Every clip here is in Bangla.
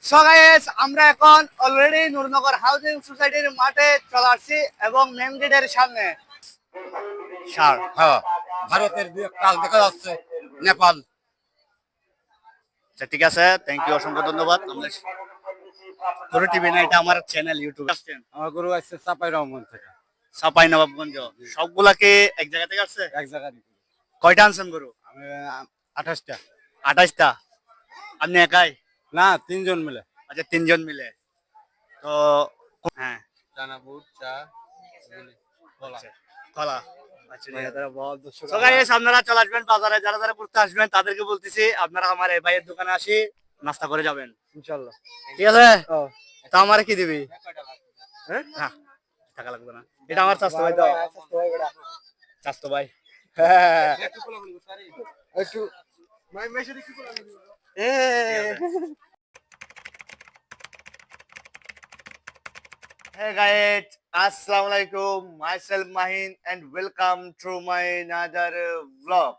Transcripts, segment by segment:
সো গাইস আমরা এখন অলরেডি নূরনগর হাউজিং সোসাইটির মাঠে চলে আসছি এবং মেন গেটের সামনে সার হ্যাঁ ভারতের দুই একটা দেখা যাচ্ছে নেপাল। আচ্ছা ঠিক আছে, থ্যাংক ইউ, অসংখ্য ধন্যবাদ। আমরা গরু টিভি না, এটা আমার চ্যানেল ইউটিউব। আসছেন আমার গরু আসছে চাপাই রহমান থেকে। সাপাই নবাবগঞ্জ, সবগুলাকে এক জায়গা থেকে আসছে? এক জায়গায় কয়টা আনছেন গরু? আমি 28টা। 28টা। আপনি একাই? না, 3জন মিলে। আচ্ছা, 3জন মিলে। তো হ্যাঁ, চানা বুট চা কলা। আচ্ছা, কলা। আচ্ছা ঠিক আছে। বহুত দর্শক So guys, আপনারা চলে আসবেন বাজারে, যারা যারা ঘুরতে আসবেন তাদেরকে বলতেছি আপনারা আমার এই ভাইয়ের দোকানে আসি নাস্তা করে যাবেন ইনশাআল্লাহ। ঠিক আছে? ও তো আমার কি দিবি? হ্যাঁ না, টাকা লাগবে না, এটা আমার স্বাস্থ্য ভাই, দাও স্বাস্থ্য ভাই। হ্যাঁ একটু এ Hey guys, Assalamu alaikum. Myself Mahin and welcome to my another vlog.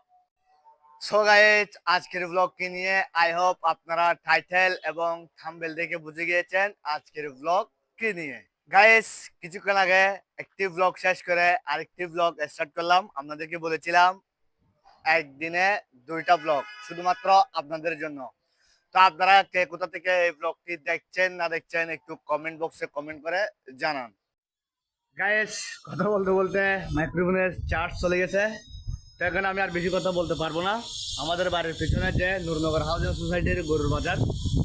So guys, আজকের ব্লগ কি নিয়ে আই হোপ আপনারা টাইটেল এবং থাম্বনেল দেখে বুঝে গিয়েছেন আজকের ব্লগ কি নিয়ে। গাইস, কিছুক্ষণ আগে একটি ব্লগ শেষ করে আরেকটি ব্লগ স্টার্ট করলাম। আপনাদেরকে বলেছিলাম একদিনে 2টা ব্লগ শুধুমাত্র আপনাদের জন্য। তো আপনারা কে কোথা থেকে এই ব্লগটি দেখছেন না দেখছেন একটু কমেন্ট বক্সে কমেন্ট করে জানান। গাইস, কথা বলতে বলতে মাইক্রোফোনের চার্জ চলে গেছে, তো এখন আমি আর বেশি কথা বলতে পারবো না। আমাদের বাড়ির পিছনে যে নূরনগর হাউজিং সোসাইটির গরুর বাজার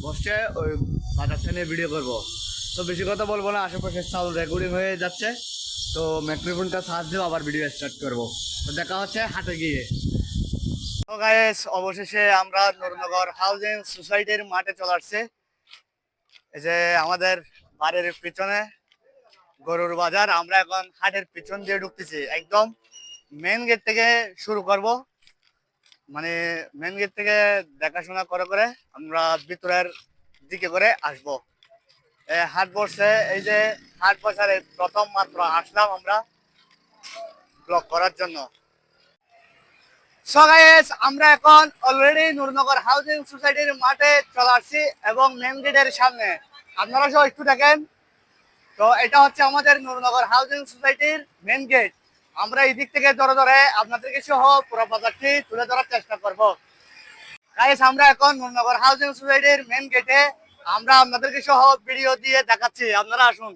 বসছে, ওই বাজারটা নিয়ে ভিডিও করবো। তো বেশি কথা বলবো না, আশেপাশে সাউন্ড রেকর্ডিং হয়ে যাচ্ছে, তো মাইক্রোফোনটা চার্জ দিয়ে আবার ভিডিও স্টার্ট করবো। তো দেখা হচ্ছে হাটে গিয়ে। তো গাইস, অবশেষে আমরা নূরনগর হাউজিং সোসাইটির মাঠে চলে আসছি। এই যে আমাদের বাড়ির পিছনে গরুর বাজার, আমরা এখন হাটের পিছন দিয়ে ঢুকতেছি। একদম মেন গেট থেকে শুরু করব, মানে মেন গেট থেকে দেখাশোনা করে করে আমরা ভিতরের দিকে করে আসব। হাট বসছে, এই যে হাট বসার প্রথম মাত্র আসলাম আমরা ব্লগ করার জন্য। সো গাইস, আমরা এখন অলরেডি নূরনগর হাউজিং সোসাইটির মাঠে চলে আসছি এবং মেন গেটের সামনে। আপনারা সব একটু দেখেন, তো এটা হচ্ছে আমাদের নূরনগর হাউজিং সোসাইটির মেন গেট। আমরা এই দিক থেকে ধরে ধরে আপনাদেরকে সহ পুরো বাজারটি তুলে ধরার চেষ্টা করব। গাইস, আমরা এখন নূরনগর হাউজিং সোসাইটির মেন গেটে, আমরা আপনাদেরকে সহ ভিডিও দিয়ে দেখাচ্ছি, আপনারা আসুন।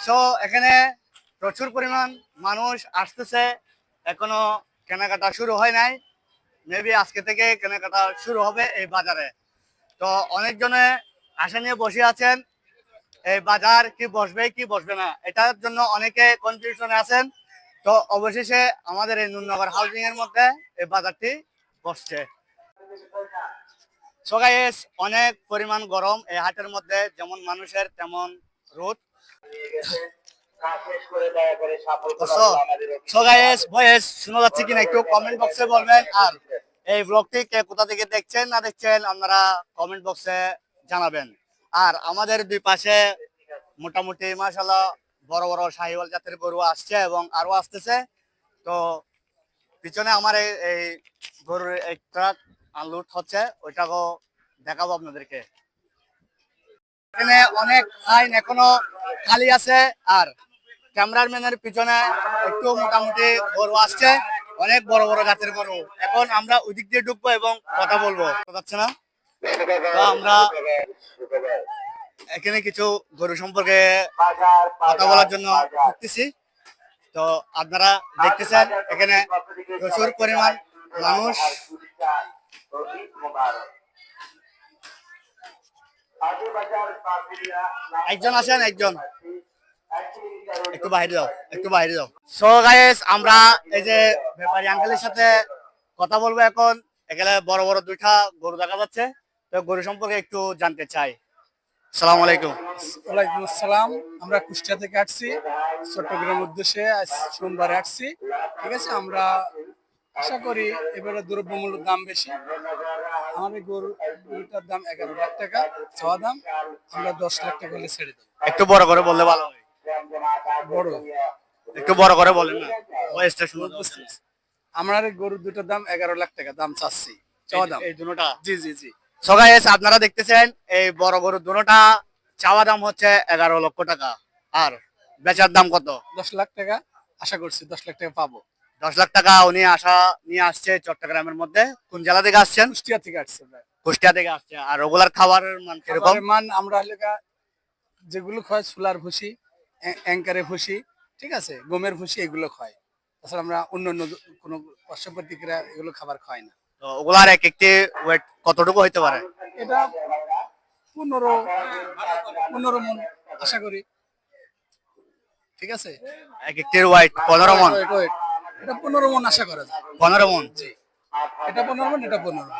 সো এখানে প্রচুর পরিমাণ মানুষ আসতেছে, এখনো কেনাকাটা শুরু হয় নাই, মেবি আজকে থেকে কেনাকাটা শুরু হবে এই বাজারে। তো অনেকজনে আশা নিয়ে বসে আছেন এই বাজার কি বসবে কি বসবে না, এটার জন্য অনেকে কনফিউশনে আছেন। তো অবশেষে আমাদের এই নূরনগর হাউজিং এর মধ্যে এই বাজারটি বসছে। সো গাইস, অনেক পরিমাণ গরম এই হাটের মধ্যে, যেমন মানুষের তেমন রোদ। সো গাইস, ভয়েস শোনা যাচ্ছে কিনা একটু কমেন্ট বক্সে বলবেন, আর এই ব্লগটি কে কোথা থেকে দেখছেন না দেখছেন আপনারা কমেন্ট বক্সে জানাবেন। আর আমাদের দুই পাশে মোটামুটি মাশাআল্লাহ বড় বড় শাহিওয়াল জাতের গরু আসছে এবং আরো আসতেছে। তো পিছনে আমার এই গরুর এক ট্রাক আনলোড হচ্ছে, ওইটাকেও দেখাবো আপনাদেরকে। এখানে অনেক লাইন এখনো খালি আছে, আর ক্যামেরাম্যানের পিছনে একটু মোটামুটি গরু আসছে, অনেক বড় বড় জাতের গরু। এখন আমরা ওই দিক দিয়ে ঢুকবো এবং কথা বলবো, যাচ্ছে না। তো আমরা এখানে কিছু গরু সম্পর্কে কথা বলার জন্য ঢুকতেছি। তো আপনারা দেখতেছেন এখানে প্রচুর পরিমাণ মানুষ। একজন আসেন, একজন একটু বাইরে যাও, একটু বাইরে যাও। সো গাইস, আমরা এই যে ব্যাপারী আঙ্কেলের সাথে কথা বলবো এখন। এখানে বড় বড় 2টা গরু দেখা যাচ্ছে, তো গরু সম্পর্কে একটু জানতে চাই। আসসালামু আলাইকুম। ওয়ালাইকুম আসসালাম। আমরা কুষ্টিয়া থেকে আসছি চট্টগ্রামের উদ্দেশ্যে, আজ সোমবারে আসছি। ঠিক আছে, আমরা আশা করি এবারে দ্রব্যমূল্যের দাম বেশি। আমাদের গরুটার দাম 11 লাখ টাকা চাওয়া দাম, আমরা 10 লাখ টাকা হলে ছেড়ে দেবো। একটু বড় করে বললে ভালো হয়। বড় একটু বড় করে বলেন না, ভয়েসটা শুনে বুঝতে পারছি। আমার এই গরুর দুটোর দাম 11 লাখ টাকা দাম চাচ্ছি, চাওয়া দাম। এই দুটোটা? জি জি জি। সো গাইস আপনারা দেখতেছেন এই বড় গরু দুটোটা চাওয়া দাম হচ্ছে 11 লক্ষ টাকা। আর বেচার দাম কত? 10 লাখ টাকা আশা করছি, 10 লাখ টাকা পাবো। 10 লাখ টাকা উনি নিয়ে আসছে চট্টগ্রামের মধ্যে। কোন জেলা থেকে আসছেন? কুষ্টিয়া থেকে আসছে ভাই। কুষ্টিয়া থেকে আসছে। আর ওগুলার খাবারের মান কিরকম? খাবারের মান আমরা এলাকা যেগুলো খায় সোলার ভুসি, অ্যাঙ্কারে ভুসি, ঠিক আছে, গমের ভুসি, এগুলো খায়। তাছাড়া আমরা অন্য অন্য কোনো পশু প্রতিক্রিয়া এগুলো খাবার খাই না। তো ওগুলার এক একটি ওয়েট কতটুকু হইতে পারে? এটা 15 মন আশা করি, ঠিক আছে। এক একটির ওয়েট 15 মন। Wait, wait, এটা 15 মন আশা করা যায়। 15 মন। জি, এটা 15 মন, এটা 15 মন,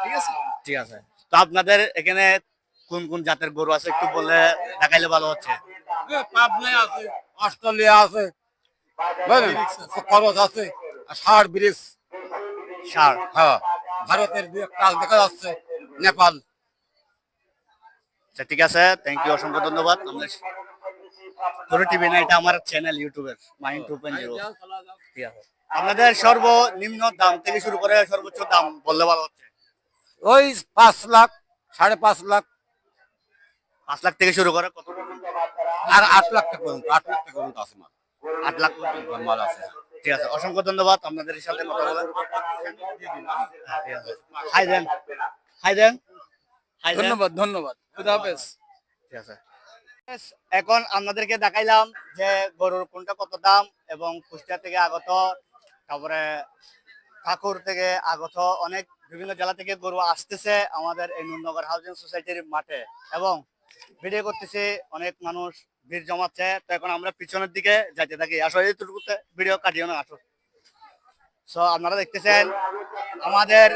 ঠিক আছে। ঠিক আছে। তো আপনাদের এখানে কোন কোন জাতের গরু আছে একটু বললে দেখাইলে ভালো হচ্ছে। পাবনায় আছে, অস্ট্রেলিয়া আছে, বুঝলেন? খরচ আছে, আর ষাড় ব্রিজ। ষাঁড়। হ্যাঁ, ভারতের দুই একটা দেখা যাচ্ছে, নেপাল। আচ্ছা ঠিক আছে, থ্যাংক ইউ, অসংখ্য ধন্যবাদ। গরু টিভি না, এটা আমার চ্যানেল ইউটিউবের মাইন্ড 2.0। ঠিক আছে। আপনাদের সর্বনিম্ন দাম থেকে শুরু করে সর্বোচ্চ দাম বললে ভালো হচ্ছে। ওই 5 লাখ, 5.5 লাখ, 5 লাখ থেকে শুরু করে কত? আর 8 লাখ টাকা পর্যন্ত, 8 লাখ টাকা পর্যন্ত আছে মাল। 8 লাখ পর্যন্ত। মাল আছে। ঠিক আছে, অসংখ্য ধন্যবাদ আপনাদের সাথে কথা বলে। হ্যাঁ, ঠিক আছে। হাই দেন, হাই দেন, হাই দেন। ধন্যবাদ, ধন্যবাদ, খুদা হাফেজ। ঠিক আছে। এখন আপনাদেরকে দেখাইলাম যে গরুর কোনটা কত দাম এবং কুষ্টিয়া থেকে আগত, তারপরে ঠাকুর থেকে আগত, অনেক বিভিন্ন জেলা থেকে গরু আসতেছে আমাদের এই নুরনগর হাউজিং সোসাইটির মাঠে এবং ভিডিও করতেছে, অনেক মানুষ ভিড় জমাচ্ছে। তো এখন আমরা পিছনের দিকে যাইতে থাকি, আসলে এইটুকুতে ভিডিও কাটিও না আসো। সো আপনারা দেখতেছেন আমাদের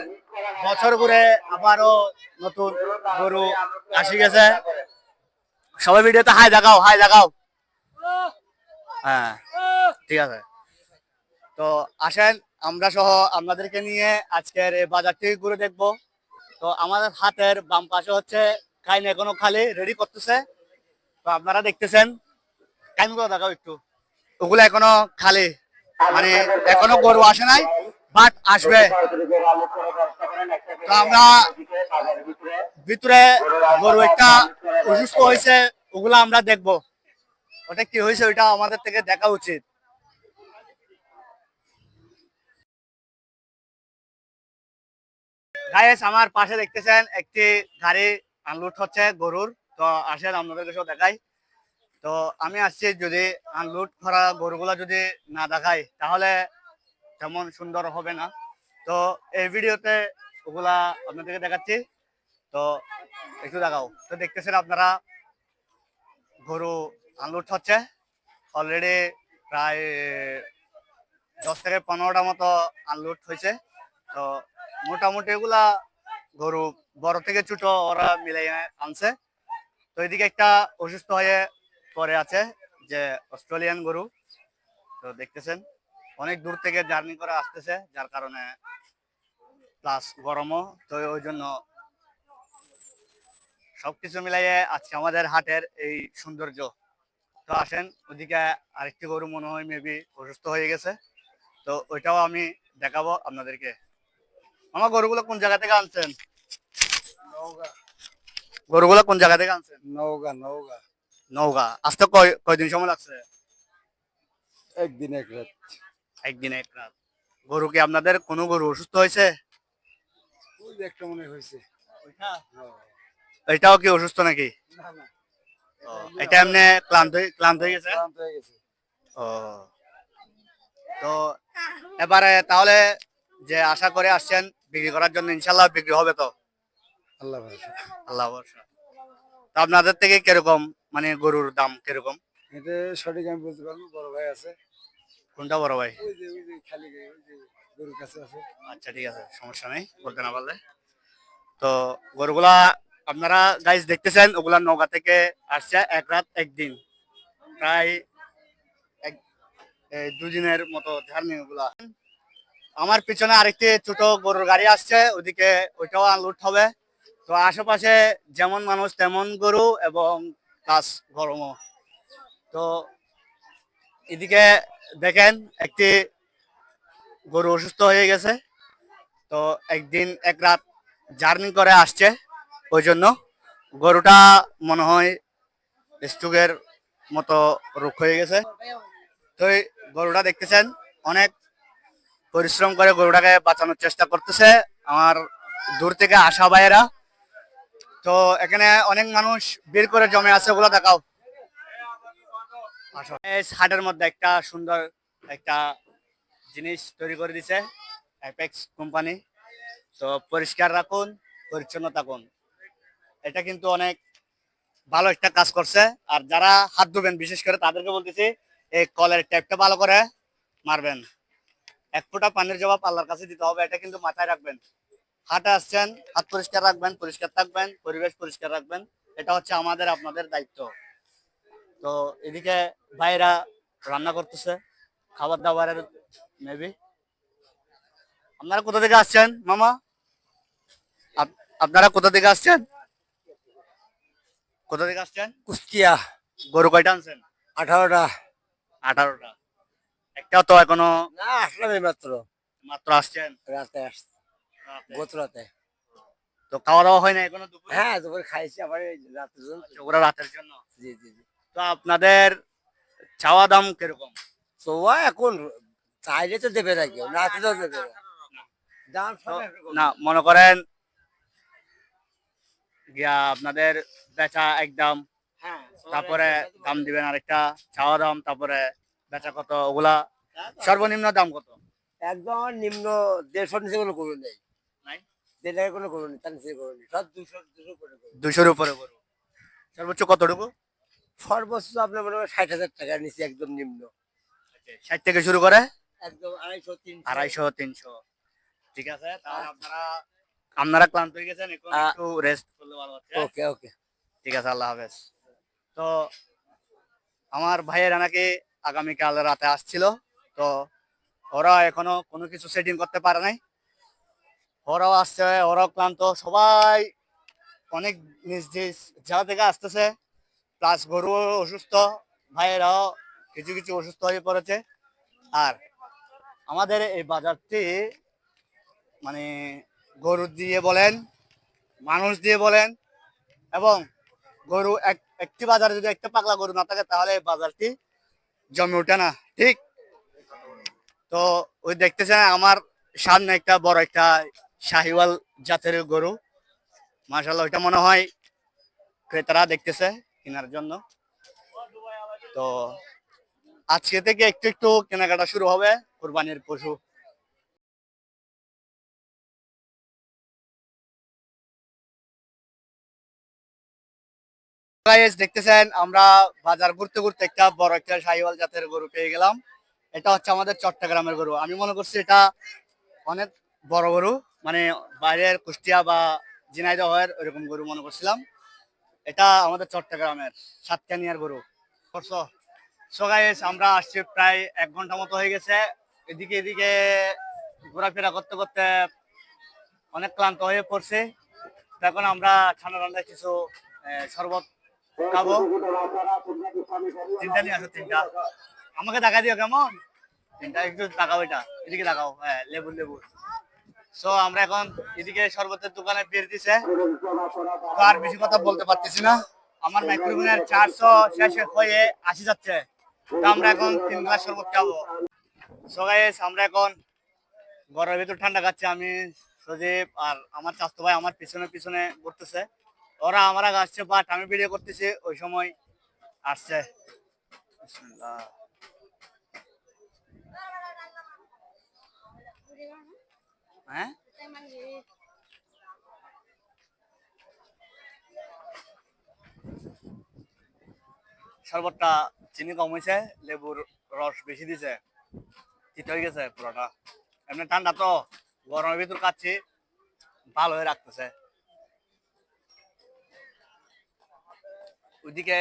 বছর ঘুরে আবারও নতুন গরু আসি গেছে। সবাই ভিডিওতে হাই দেখাও, হাই দেখাও। হ্যাঁ, ঠিক আছে। তো আসেন আমরা সহ আপনাদেরকে নিয়ে আজকের এই বাজারটি ঘুরে দেখবো। তো আমাদের হাতের বাম পাশে হচ্ছে কাইন এখনো খালি রেডি করতেছে। তো আপনারা দেখতেছেন কাইনগুলো দেখাও একটু, ওগুলো এখনো খালি, মানে এখনো গরু আসে নাই, বাট আসবে। তো আমরা ভিতরে গরু একটা অসুস্থ হয়েছে, ওগুলা আমরা দেখবো, ওটা কি হয়েছে ওইটা আমাদের থেকে দেখা উচিত। গাইস আমার পাশে দেখতেছেন একটি গাড়ি আনলোড হচ্ছে গরুর। তো আসেন আপনাদের কাছেও দেখাই। তো আমি আসছি, যদি আনলোড করা গরুগুলা যদি না দেখাই তাহলে তেমন সুন্দর হবে না। তো এই ভিডিওতে ওগুলা আপনাদেরকে দেখাচ্ছি। তো একটু দেখাও। তো দেখতেছেন আপনারা গরু আনলোড হচ্ছে অলরেডি, প্রায় 10 থেকে 15টা মতো আনলোড হয়েছে। তো মোটামুটি এগুলা গরু বড় থেকে ছোট ওরা মিলাই আনছে। তো এদিকে একটা অসুস্থ হয়ে পড়ে আছে, যে অস্ট্রেলিয়ান গরু। তো দেখতেছেন অনেক দূর থেকে জার্নি করে আসতেছে, যার কারণে প্লাস গরমও, তো ওই জন্য সবকিছু মিলাইয়ে আজকে আমাদের হাটের এই সৌন্দর্য। তো আসেন ওদিকে আরেকটি গরু মনে হয় মেবি অসুস্থ হয়ে গেছে, তো ওইটাও আমি দেখাবো আপনাদেরকে। আমার গরুগুলো কোন জায়গা থেকে আনছেন? গরুগুলো কোন জায়গা থেকে আনছেন? নওগাঁ, নওগাঁ। নওগাঁ। আসতে কয়দিন সময় লাগছে? একদিন এক রাত। একদিন এক রাত। গরু কি আপনাদের কোনো গরু অসুস্থ হয়েছে? ওই যে একটা মনে হয়েছে। এটাও কি অসুস্থ নাকি? না না, ও, এটা এমনি ক্লান্ত হয়ে গেছে। ক্লান্ত হয়ে গেছে। ও, তো এবারে তাহলে যে আশা করে আসছেন বিক্রি করার জন্য, ইনশাল্লাহ বিক্রি হবে তো? আল্লাহ ভরসা। আল্লাহ ভরসা। তো আপনাদের থেকে কিরকম, মানে গরুর দাম কিরকম? এটা সঠিক আমি বলতে পারবো, বড় ভাই আছে। কোনটা বড় ভাই? ওই যে খালি গায়ে, ওই যে গরুর কাছে আছে। আচ্ছা ঠিক আছে, সমস্যা নেই বলতে না পারলে। তো গরুগুলা আপনারা গাইস দেখতেছেন, ওগুলা নওগাঁ থেকে আসছে, এক রাত একদিন, প্রায় এই 2 দিনের মতো জার্নি ওগুলা। আমার পিছনে আরেকটি ছোট গরুর গাড়ি আসছে, ওদিকে ওইটাও আনলোড হবে। তো আশেপাশে যেমন মানুষ তেমন গরু এবং প্লাস গরমও। তো এদিকে দেখেন একটি গরু অসুস্থ হয়ে গেছে। তো একদিন এক রাত জার্নি করে আসছে, ওই জন্য গরুটা মনে হয় স্ট্রোকের মতো রোগ হয়ে গেছে। তো এই গরুটা দেখতেছেন অনেক পরিশ্রম করে গরুটাকে বাঁচানোর চেষ্টা করতেছে আমার দূর থেকে আসা ভাইয়েরা। তো এখানে অনেক মানুষ ভিড় করে জমে আছে, ওগুলো দেখাও। আসো। এই হাটের মধ্যে একটা সুন্দর একটা জিনিস তৈরি করে দিছে অ্যাপেক্স কোম্পানি। তো পরিষ্কার রাখুন, পরিচ্ছন্ন থাকুন, এটা কিন্তু অনেক ভালো একটা কাজ করছে। আর যারা হাত ধুবেন বিশেষ করে তাদেরকে বলতেছি এই কলের ট্যাপটা ভালো করে মারবেন। এক ফোঁটা পানির জবাব আল্লাহর কাছে দিতে হবে, এটা কিন্তু মাথায় রাখবেন। হাটে আসছেন, হাত পরিষ্কার রাখবেন, পরিষ্কার থাকবেন, পরিবেশ পরিষ্কার রাখবেন, এটা হচ্ছে আমাদের আপনাদের দায়িত্ব। তো এদিকে ভাইরা রান্না করতেছে খাবার দাবারের মেবি। আপনারা কোথা থেকে আসছেন মামা? আপনারা কোথা থেকে আসছেন? কোথা থেকে আসছেন? কুষ্টিয়া গরু কয়টা আনছেন? 18টা। 18টা। একটাও তো এখনো? না, আসলাম এই মাত্র, মাত্র আসছেন? রাতে আসছি, রাতে। গত রাতে। তো খাওয়া দাওয়া হয় না এখনো দুপুরে? হ্যাঁ, দুপুরে খাইছি, আবার এই রাতের জন্য। আচ্ছা, ওরা রাতের জন্য। জি জি জি। তো আপনাদের চাওয়া দাম কিরকম? তো এখন চাইলে তো দেবে না, কেউ না তো দেবে না। দাম তো সব একরকম। না মনে করেন গিয়া আপনাদের বেচা একদম, হ্যাঁ, তারপরে দাম দিবেন আরেকটা, চাওয়া দাম, তারপরে বেচা কত, ওগুলা সর্বনিম্ন দাম কত? একদম নিম্ন 150 নিচে কোনো গরু নেই। নাই? 1.5 টাকা কোনো গরু নেই, তার নিচে গরু নেই, সব 200 করে গরু। 200-র উপরে গরু। সর্বোচ্চ কতটুকু? সর্বোচ্চ আপনার মনে করেন 60,000 টাকার নিচে একদম নিম্ন। 60 থেকে শুরু করে একদম 250, 300। 250-300। ঠিক আছে, তাহলে আপনারা ক্লান্ত হয়ে গেছেন, এখন একটু রেস্ট করলে ভালো হচ্ছে। ওকে ওকে। ঠিক আছে, আল্লাহ হাফেজ। তো আমার ভাইয়েরা নাকি আগামীকাল রাতে আসছিল, তো ওরা এখনো কোনো কিছু সেটিং করতে পারে নাই। ওরাও আসছে, ওরাও ক্লান্ত, সবাই অনেক নিজ নিজ জায়গা থেকে আসতেছে। প্লাস গরু অসুস্থ, ভাইয়েরাও কিছু কিছু অসুস্থ হয়ে পড়েছে। আর আমাদের এই বাজারটি মানে গরু দিয়ে বলেন, মানুষ দিয়ে বলেন, এবং গরু একটি বাজারে যদি একটা পাগলা গরু না থাকে তাহলে এই বাজারটি জমে ওঠে না, ঠিক? তো ওই দেখতেছেন আমার সামনে একটা বড় একটা শাহিওয়াল জাতের গরু, মাশাআল্লাহ, ওইটা মনে হয় ক্রেতারা দেখতেছে কেনার জন্য। তো আজকে থেকে একটু একটু কেনাকাটা শুরু হবে কুরবানির পশু। গাইস দেখতেছেন আমরা বাজার ঘুরতে ঘুরতে একটা বড় একটা শাহিওয়াল জাতের গরু পেয়ে গেলাম। এটা হচ্ছে আমাদের চট্টগ্রামের গরু। আমি মনে করছি এটা অনেক বড় গরু, মানে বাইরের কুষ্টিয়া বা ঝিনাইদহের এরকম গরু মনে করছিলাম। এটা আমাদের চট্টগ্রামের সাতকানিয়ার গরু। করছো? সো গাইস আমরা আসছি প্রায় 1 ঘন্টা মতো হয়ে গেছে, এদিকে এদিকে ঘোরাফেরা করতে করতে অনেক ক্লান্ত হয়ে পড়ছে। তো এখন আমরা ঠান্ডা ঠান্ডা কিছু শরবত খাবো। তিনটা নিয়ে আসো, তিনটা আমাকে টাকা দিও কেমন? তিনটা একটু টাকাও, এটা এদিকে টাকাও, হ্যাঁ, লেবু লেবু। সো আমরা এখন এদিকে শরবতের দোকানে বের দিছে, তো আর বেশি কথা বলতে পারতেছি না, আমার মাইক্রোফোনের 400 শেষ হয়ে 80 যাচ্ছে। তো আমরা এখন 3 গ্লাস শরবত খাবো। সো গাইস আমরা এখন ঘরের ভিতর ঠান্ডা খাচ্ছি, আমি সজীব আর আমার চাচতো ভাই আমার পিছনে পিছনে ঘুরতেছে। ওরা আমার আগে আসছে, বাট আমি ভিডিও করতেছি ওই সময় আসছে। বিসমিল্লাহ। হ্যাঁ, শরবতটা চিনি কম হয়েছে, লেবুর রস বেশি দিছে, শীত হয়ে গেছে পুরোটা। এমনি ঠান্ডা তো, গরমের ভিতর খাচ্ছি, ভালো হয়ে রাখতেছে। ওইদিকে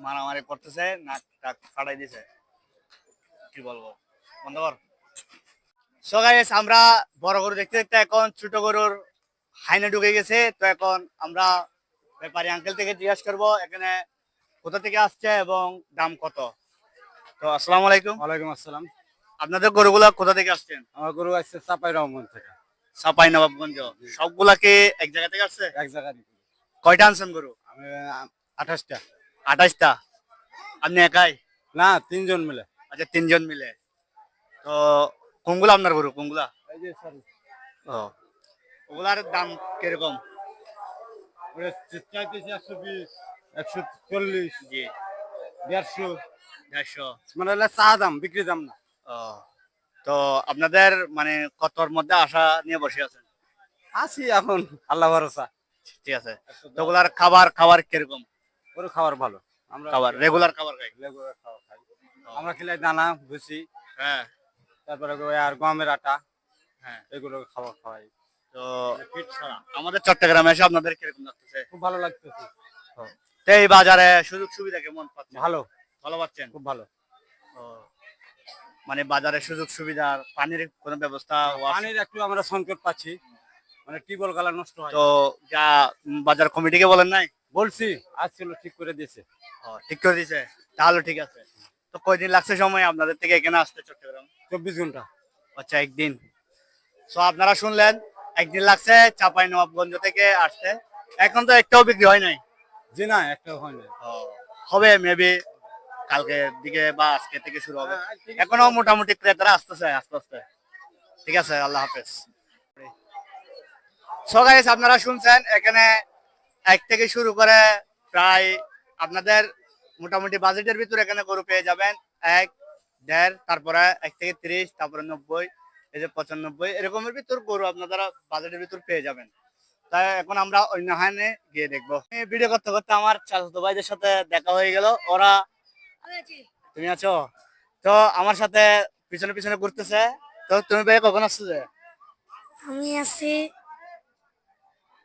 মারামারি করতেছে, নাক টাক ফাটাই দিছে, কি বলবো, বন্ধ কর। সো গাইস আমরা বড় গরু দেখতে দেখতে এখন ছোট গরুর হাইনে ঢুকে গেছে। তো এখন আমরা ব্যাপারী আঙ্কেল থেকে জিজ্ঞাসা করবো এখানে কোথা থেকে আসছে এবং দাম কত। তো আসসালামু আলাইকুম। ওয়ালাইকুম আসসালাম। আপনাদের গরুগুলা কোথা থেকে আসছেন? আমার গরু আসছে চাপাই রহমান থেকে। চাঁপাইনবাবগঞ্জ। সবগুলাকে এক জায়গা থেকে আসছে? এক জায়গায় কয়টা আনছেন গরু? আমি 28টা। 28টা। আপনি একাই? না, 3 জন মিলে। আচ্ছা, 3 জন মিলে। তো কোনগুলা আপনার গরু, কোনগুলা? এই যে সরি, ও, ওগুলার দাম কিরকম? ওটা চাইতেছি 120, 140, জি, 150, 150। মানে হলো চা দাম, বিক্রি দাম না। ও, তো আপনাদের মানে কতর মধ্যে আশা নিয়ে বসে আছেন? আছি এখন, আল্লাহ ভরসা। ঠিক আছে। তো ওগুলার খাবার খাবার কিরকম? ওর খাবার ভালো। আমরা খাবার রেগুলার খাবার খাই? লেগুলার খাবার খাই। আমরা খেলে দানা, ভুসি, হ্যাঁ, তারপরে ওই আর গমের আটা, হ্যাঁ। এগুলো খাবার খাওয়াই। তো আমাদের চট্টগ্রামে এসে আপনাদের কিরকম লাগতেছে? খুব ভালো লাগতেছে। তো এই বাজারে সুযোগ সুবিধা কেমন পাচ্ছেন? ভালো, ভালো পাচ্ছেন? খুব ভালো। ও, মানে বাজারে সুযোগ সুবিধার পানির কোনো ব্যবস্থা আছে? পানির একটু আমরা সংকট পাচ্ছি, মানে টিউবওয়েল গালা নষ্ট হয়। তো যা বাজার কমিটিকে বলেন নাই? বলছি, আসছিল, ঠিক করে দিয়েছে। ও, ঠিক করে দিয়েছে, তাহলে ঠিক আছে। তো কয়দিন লাগছে সময় আপনাদের থেকে এখানে আসতে চট্টগ্রাম? 24 ঘন্টা। আচ্ছা, একদিন। তো আপনারা শুনলেন, একদিন লাগছে চাঁপাইনবাবগঞ্জ থেকে আসতে। এখন তো একটাও বিক্রি হয় নাই। জি না, একটা হয় না। ও, হবে মেবি কালকের দিকে বা আজকে থেকে শুরু হবে। এখনো মোটামুটি ক্রেতারা আসতেছে আস্তে আস্তে। ঠিক আছে, আল্লাহ হাফেজ। সো গাইস, আপনারা শুনছেন এখানে এক থেকে শুরু করে প্রায় আপনাদের মোটামুটি বাজেটের ভিতরে এখানে গরু পেয়ে যাবেন। 1, 1.5, তারপরে 1 থেকে 30, তারপরে 90, এই যে 95, এরকমের ভিতর গরু আপনারা বাজেটের ভিতর পেয়ে যাবেন। তাই এখন আমরা অন্য হানে গিয়ে দেখবো। ভিডিও করতে করতে আমার চাচাতো ভাইদের সাথে দেখা হয়ে গেল। ওরা, তুমি আছো? তো আমার সাথে পিছনে পিছনে ঘুরতেছে। তো তুমি ভাই কখন আসছো? যে আমি আছি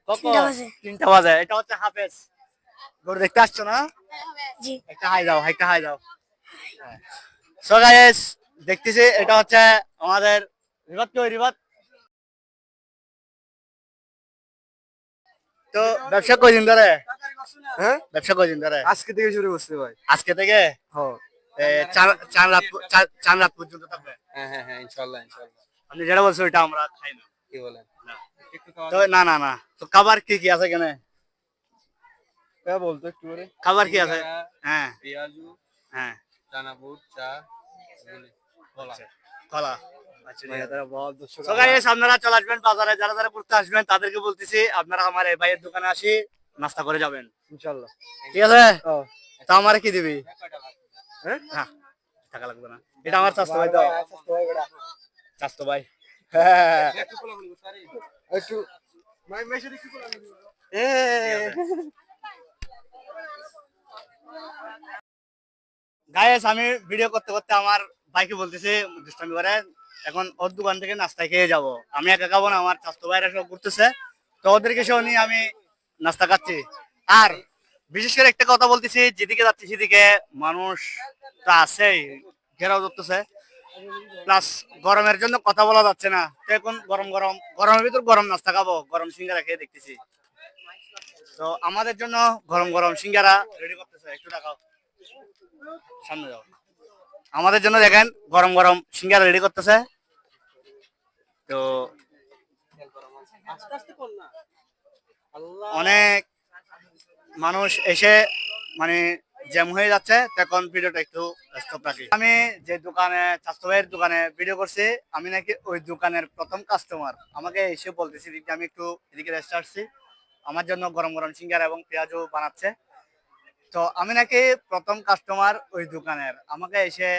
কখন? 3টা বাজে। 3টা বাজে। এটা হচ্ছে হাফেজ। গরু দেখতে আসছো না? জি। একটা হাই দাও, একটা হাই দাও। সো গাইস, দেখতেছি এটা হচ্ছে আমাদের রিবাত। কই রিবাত? তো ব্যবসা কয়দিন ধরে? হ্যাঁ, ব্যবসা কয়দিন ধরে? আজকে থেকে শুরু করছি ভাই। আজকে থেকে হ্যাঁ চার রাত পর্যন্ত থাকবে। হ্যাঁ হ্যাঁ হ্যাঁ, ইনশাআল্লাহ ইনশাআল্লাহ। আপনি যেটা বলছো ওইটা আমরা খাই না। কি বলেন? না। তো না না না, তো খাবার কি কি আছে এখানে? বলতো একটু করে। খাবার কি আছে? হ্যাঁ, পেঁয়াজু, হ্যাঁ, চানা বুট, চা, কলা। কলা। আচ্ছা, ঠিক আছে। बहुत दर्शक So guys, আপনারা চলে আসবেন বাজারে, যারা যারা ঘুরতে আসবেন তাদেরকে বলতেছি আপনারা আমার এই ভাইয়ের দোকানে আসি নাস্তা করে যাবেন। इंशाल्लाह। ঠিক আছে? हाँ। তো আমারে কি দিবি? हैं? হ্যাঁ, টাকা লাগবে না। এটা আমার চাচতো ভাই দাও। চাচতো ভাই। হ্যাঁ। একটু मैं से একটু করে এ গাইস, আমি ভিডিও করতে করতে আমার ভাইকে বলতেছি দুষ্টামি করে, এখন ওর দোকান থেকে নাস্তা খেয়ে যাব। আমি একা খাবো না, আমার চাচতো ভাইরা সব ঘুরতেছে। তো ওদেরকে সহ নিয়ে আমি নাস্তা খাচ্ছি। আর বিশেষ করে একটা কথা বলতেছি, যেদিকে যাচ্ছি সেদিকে মানুষ তো আছেই, ঘেরাও ধরতেছে। প্লাস গরমের জন্য কথা বলা যাচ্ছে না। তো এখন গরমের ভিতর গরম নাস্তা খাবো, গরম সিঙ্গারা খেয়ে দেখতেছি। তো আমাদের জন্য গরম গরম সিঙ্গারা রেডি করতেছে। একটু দেখাও, সামনে যাও। আমাদের জন্য দেখেন গরম গরম সিঙ্গারা রেডি করতেছে। তো অনেক মানুষ এসে মানে জ্যাম হয়ে যাচ্ছে। তখন ভিডিওটা একটু স্টপ রাখি। আমি যে দোকানে, স্বাস্থ্য ভাইয়ের দোকানে ভিডিও করছি, আমি নাকি ওই দোকানের প্রথম কাস্টমার। আমাকে এসে বলতেছি যে আমি একটু এদিকে রেস্ট আসছি, আমার জন্য গরম গরম সিঙ্গারা এবং পেঁয়াজও বানাচ্ছে। তো আমি নাকি প্রথম কাস্টমার ওই দোকানের, আমাকে এসে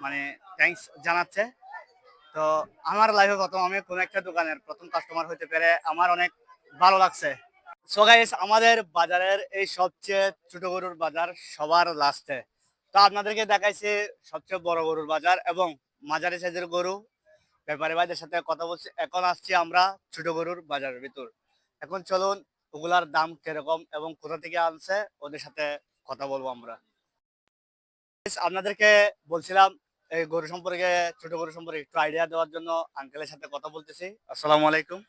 মানে থ্যাঙ্কস জানাচ্ছে। তো আমার লাইফে প্রথম আমি কোন একটা দোকানের প্রথম কাস্টমার হতে পেরে আমার অনেক ভালো লাগছে। সো গাইস, আমাদের বাজারের এই সবচেয়ে ছোট গরুর বাজার সবার লাস্টে। তো আপনাদেরকে দেখাইছি সবচেয়ে বড় গরুর বাজার এবং মাঝারি সাইজের গরু। ব্যাপারী ভাইদের সাথে কথা বলছি। এখন আসছি আমরা ছোট গরুর বাজারের ভিতর। এখন চলুন ওগুলার দাম কিরকম এবং কোথা থেকে আনছে ওদের সাথে কথা বলবো আমরা। আপনাদেরকে বলছিলাম এই গরু সম্পর্কে, ছোট গরু সম্পর্কে একটু আইডিয়া দেওয়ার জন্য আঙ্কেলের সাথে কথা বলতেছি। আসসালামু আলাইকুম।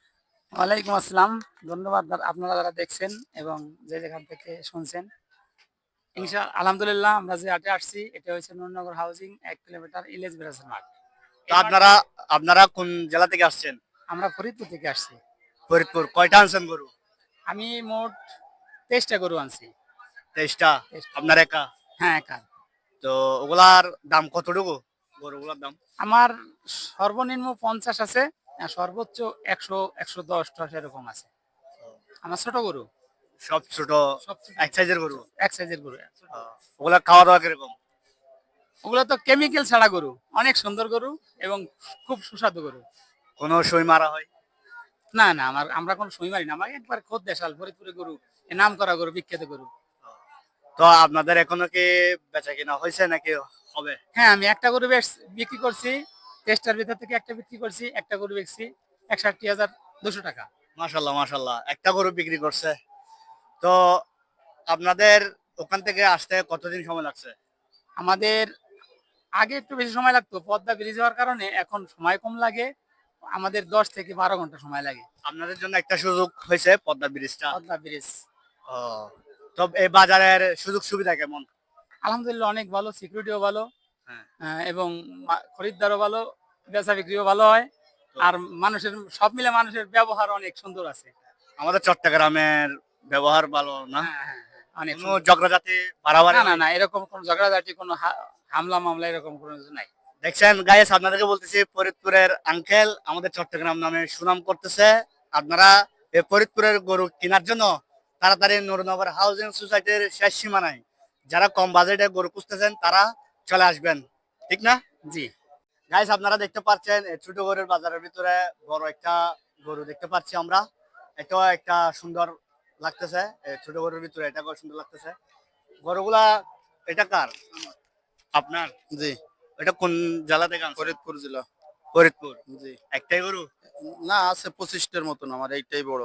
ওয়ালাইকুম আসসালাম। ধন্যবাদ আপনারা যারা দেখছেন এবং যে যেখান থেকে শুনছেন। আলহামদুলিল্লাহ, আমরা যে হাটে আসছি এটা হচ্ছে নুরনগর হাউজিং 1 কিলোমিটার ইলিশ ব্রাসের মাঠ। তো আপনারা আপনারা কোন জেলা থেকে আসছেন? আমরা ফরিদপুর থেকে আসছি। ফরিদপুর কয়টা আনছেন গরু? আমি মোট 23টা গরু আনছি। 23টা। 23টা। আপনার একা? হ্যাঁ, একা। তো ওগুলার দাম কতটুকু, গরুগুলার দাম? আমার সর্বনিম্ন 50 আছে, আর সর্বোচ্চ 100, 110 টস এরকম আছে। আমার ছোট গরু, সব ছোট, সব ছোট, এক সাইজের গরু। এক সাইজের গরু। ওগুলা খাওয়া দাওয়া কিরকম? ওগুলো তো কেমিক্যাল ছাড়া গরু, অনেক সুন্দর গরু এবং খুব সুস্বাদু গরু। কোনো সই মারা হয়? না না, আমরা কোনো সুই মারি না, আমার একবার খোদ দেশাল ফরিদপুরের গরু, এ নাম করা গরু, বিখ্যাত গরু। তো আপনাদের এখনো কি বেচা কিনা হয়েছে নাকি হবে? হ্যাঁ, আমি একটা গরু বিক্রি করছি, 23টার ভিতর থেকে একটা বিক্রি করছি, একটা গরু বেচছি 61,200 টাকা। মাশাল্লাহ মাশাল্লাহ, একটা গরু বিক্রি করছে। তো আপনাদের ওখান থেকে আসতে কতদিন সময় লাগছে? আমাদের আগে একটু বেশি সময় লাগতো, পদ্মা ব্রিজ হওয়ার কারণে এখন সময় কম লাগে, আমাদের 10 থেকে 12 ঘন্টা সময় লাগে। আপনাদের জন্য একটা সুযোগ হয়েছে পদ্মা ব্রিজটা। পদ্মা ব্রিজ ও, তো এই বাজারের সুযোগ সুবিধা কেমন? আলহামদুলিল্লাহ অনেক ভালো, সিকিউরিটিও ভালো, হ্যাঁ। এবং খরিদ্দারও ভালো, বেচা বিক্রিও ভালো হয়, আর মানুষের সব মিলে মানুষের ব্যবহার অনেক সুন্দর আছে। আমাদের চট্টগ্রামের ব্যবহার ভালো না? হ্যাঁ, হ্যাঁ, হ্যাঁ, অনেক কোনো সুন্দর। ঝগড়াঝাটি বাড়াবাড়ি? না না না, এরকম কোন ঝগড়াঝাটি, কোনো হামলা মামলা এরকম কোনো কিছু নাই। দেখছেন গাইস, আপনাদেরকে বলতেছি ফরিদপুরের আঙ্কেল আমাদের চট্টগ্রাম নামে সুনাম করতেছে। আপনারা এই ফরিদপুরের গরু কেনার জন্য তাড়াতাড়ি নুরনগর হাউজিং সোসাইটির শেষ সীমানায় যারা কম বাজেটে গরু খুঁজতেছেন তারা চলে আসবেন, ঠিক না? জি। গাইস, আপনারা দেখতে পাচ্ছেন এই ছোট গরুর বাজারের ভিতরে বড় একটা গরু দেখতে পাচ্ছি আমরা। এটাও একটা সুন্দর লাগতেছে, এই ছোট গরুর ভিতরে এটা সুন্দর লাগতেছে। গরুগুলা এটা কার? আপনার? জি, এটা কোন জেলা থেকে আনছেন? ফরিদপুর জেলা। ফরিদপুর। জি, একটাই গরু? না আছে 25টার মতন, আমার এইটাই বড়।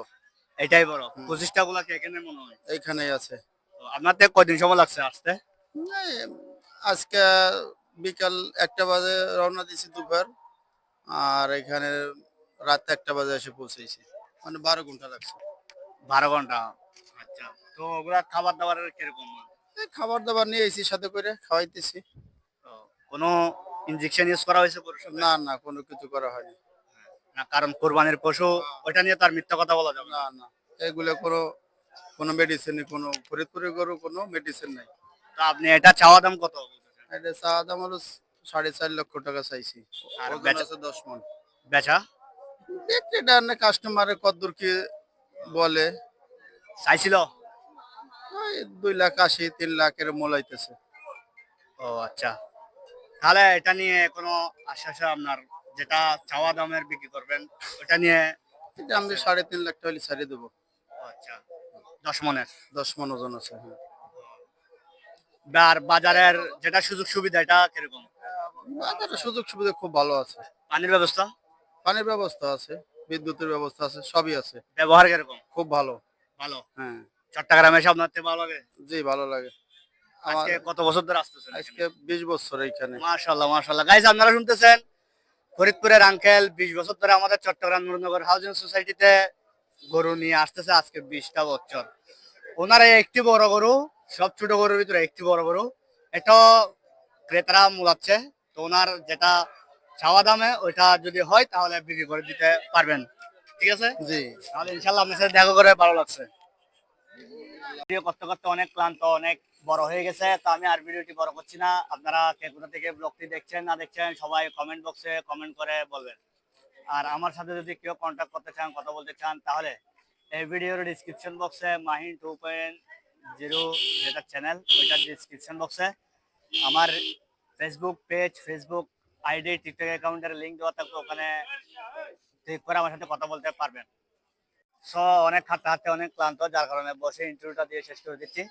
এটাই বড়। 25টা গুলা কি এখানে মনে হয়? এইখানেই আছে। তো আপনার থেকে কয়দিন সময় লাগছে আসতে? এই আজকে বিকাল 1টা বাজে রওনা দিছি দুপুর, আর এখানে রাত 1টা বাজে এসে পৌঁছেছি, মানে 12 ঘন্টা লাগছে। 12 ঘন্টা। আচ্ছা, তো ওগুলা খাবার দাবারের কিরকম? এই খাবার দাবার নিয়ে এসি, সাথে করে খাওয়াইতেছি। তো কোনো ইনজেকশন ইউজ করা হয়েছে গরুর সাথে? না না, কোনো কিছু করা হয়নি। না, কারণ কোরবানির পশু, ওইটা নিয়ে তার মিথ্যা কথা বলা যাবে না। না না, এগুলো কোনো কোনো মেডিসিন, কোনো ফরিদপুরের গরু কোনো মেডিসিন নাই। তো আপনি এটা চাওয়া দাম কত বলতেছেন? এটা চা দাম হলো 4.5 লক্ষ টাকা চাইছি। আর ওজন বেচা? আছে 10 মণ। বেচা? বিক্রিটা না কাস্টমারের কতদূর কি বলে, চাইছিল? ওই 2,80,000 3 লাখের মোলাইতেছে। ও আচ্ছা, তাহলে এটা নিয়ে কোনো আশ্বাস আপনার, যেটা চাওয়া দামের বিক্রি করবেন ওটা নিয়ে? এটা আমি 3.5 লাখ টাকা হলে ছাড়িয়ে দেবো। ও আচ্ছা, 10 মনের। 10 মণ ওজন আছে। হ্যাঁ, আর বাজারের যেটা সুযোগ সুবিধা এটা কিরকম? বাজারে সুযোগ সুবিধা খুব ভালো আছে। পানির ব্যবস্থা? পানির ব্যবস্থা আছে, বিদ্যুতের ব্যবস্থা আছে, সবই আছে। ব্যবহার কিরকম? খুব ভালো। ভালো। হ্যাঁ, চট্টগ্রামে এসে আপনার থেকে ভালো লাগে? জি ভালো লাগে। আমার আজকে কত বছর ধরে আসতেছেন? আজকে 20 বছর এইখানে। মাশাআল্লাহ মাশাআল্লাহ। গাইস, আপনারা শুনতেছেন ফরিদপুরের আঙ্কেল 20 বছর ধরে আমাদের চট্টগ্রাম নুরনগর হাউজিং সোসাইটিতে গরু নিয়ে আসতেছে, আজকে 20টা বছর। ওনার এই একটি বড় গরু, সব ছোট গরুর ভিতরে একটি বড় গরু, এটা ক্রেতারা মূলাচ্ছে। তো ওনার যেটা চাওয়া দামে ওইটা যদি হয় তাহলে বিক্রি করে দিতে পারবেন, ঠিক আছে? জি, তাহলে ইনশাল্লাহ আপনার সাথে দেখা করে ভালো লাগছে। ভিডিও করতে করতে অনেক ক্লান্ত, অনেক বড় হয়ে গেছে, তো আমি আর ভিডিওটি বড় করছি না। আপনারা কে কোথা থেকে ব্লগটি দেখছেন না দেখছেন সবাই কমেন্ট বক্সে কমেন্ট করে বলবেন। আর আমার সাথে যদি কেউ কন্ট্যাক্ট করতে চান, কথা বলতে চান, তাহলে এই ভিডিওর ডিসক্রিপশন বক্সে মাহিন 2.0 যেটা চ্যানেল, ওইটার ডিসক্রিপশন বক্সে আমার Facebook page, Facebook ID, TikTok অ্যাকাউন্টের লিঙ্ক দেওয়া থাকবে, ওখানে ক্লিক করে আমার সাথে কথা বলতে পারবেন। সো অনেক হাঁটতে হাঁটতে অনেক ক্লান্ত, যার কারণে বসে ইন্টারভিউটা দিয়ে শেষ করে দিচ্ছি।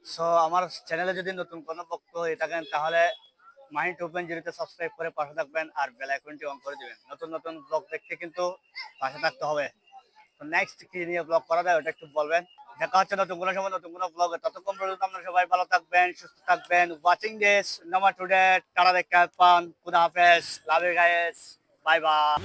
সো আমার চ্যানেলে যদি নতুন কোনো ভক্ত হয়ে থাকেন তাহলে মাহিন 2.0 তে সাবস্ক্রাইব করে পাশে থাকবেন আর বেল আইকনটি অন করে দিবেন। নতুন নতুন ব্লগ দেখতে কিন্তু পাশে থাকতে হবে। তো নেক্সট কি নিয়ে ব্লগ করা যায় ওটা একটু বলবেন। দেখা হচ্ছে নতুন কোনো সময় নতুন কোনো ব্লগে। ততক্ষণ পর্যন্ত আপনারা সবাই ভালো থাকবেন, সুস্থ থাকবেন। Watching this number today, tata, দেখা পান, খুদা হাফেজ, love you guys, bye by.